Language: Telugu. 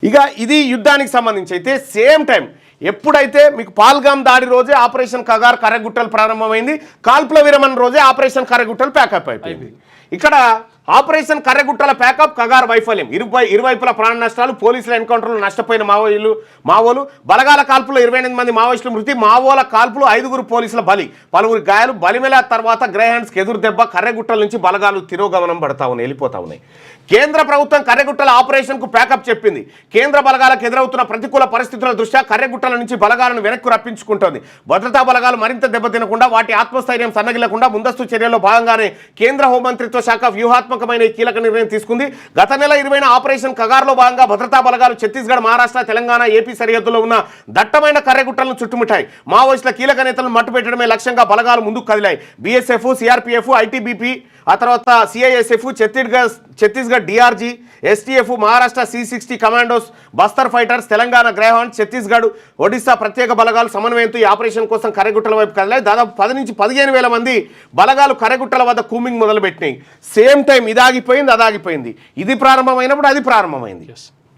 ఇక ఇది యుద్ధానికి సంబంధించి అయితే సేమ్ టైం ఎప్పుడైతే మీకు పాల్గామ్ దాడి రోజే ఆపరేషన్ కగార్ కర్రగుట్టలు ప్రారంభమైంది, కాల్పుల విరమణ రోజే ఆపరేషన్ కర్రగుట్టలు ప్యాకప్ అయిపోయింది. ఇక్కడ ఆపరేషన్ కర్రగుట్టల ప్యాకప్ కగార్ వైఫల్యం, ఇరువైపుల ప్రాణ నష్టాలు, పోలీసుల ఎన్కౌంటర్లు నష్టపోయిన మావోలు, బలగాల కాల్పులో 28 మంది మావోయిస్టుల మృతి, మావోల కాల్పులు 5 పోలీసుల బలి, పలువురు గాయాలు. బలిమెల తర్వాత గ్రే హ్యాండ్స్కి ఎదురు దెబ్బ, కర్రగుట్టల నుంచి బలగాలు తిరోగమనం పడతా ఉన్నాయి, వెళ్ళిపోతా ఉన్నాయి. కేంద్ర ప్రభుత్వం కర్రగుట్టల ఆపరేషన్కు ప్యాకప్ చెప్పింది. కేంద్ర బలగాలకు ఎదురవుతున్న ప్రతికూల పరిస్థితుల దృష్ట్యా కర్రగుట్టల నుంచి బలగాలను వెనక్కు రప్పించుకుంటోంది. భద్రతా బలగాలు మరింత దెబ్బతినకుండా, వాటి ఆత్మస్థైర్యం సన్నగిల్లకుండా ముందస్తు చర్యల్లో భాగంగానే కేంద్ర హోంమంత్రిత్వ శాఖ వ్యూహాత్మకమైన ఈ కీలక నిర్ణయం తీసుకుంది. గత నెల 20న ఆపరేషన్ కగార్లో భాగంగా భద్రతా బలగాలు ఛత్తీస్గఢ్, మహారాష్ట్ర, తెలంగాణ, ఏపీ సరిహద్దులో ఉన్న దట్టమైన కర్రగుట్టలను చుట్టుముట్టాయి. మావోయిస్టుల కీలక నేతలను మట్టుపెట్టడమే లక్ష్యంగా బలగాలు ముందుకు కదిలాయి. బీఎస్ఎఫ్, సిఆర్పీఎఫ్, ఐటీబీపీ, ఆ తర్వాత CISF, Chhattisgarh DRG, STF, Maharashtra C60 commandos, Bastar fighters, Telangana greyhound, Chhattisgarh, Odisha ప్రత్యేక బలగాలు సమన్వయంతో ఈ ఆపరేషన్ కోసం కర్రగుట్టల వైపు కదిలాయి. దాదాపు 10 నుంచి 15 వేల మంది బలగాలు కర్రగుట్టల వద్ద కూమింగ్ మొదలుపెట్టినాయి. సేమ్ టైం ఇది ఆగిపోయింది, అది ఆగిపోయింది. ఇది ప్రారంభమైనప్పుడు అది ప్రారంభమైంది.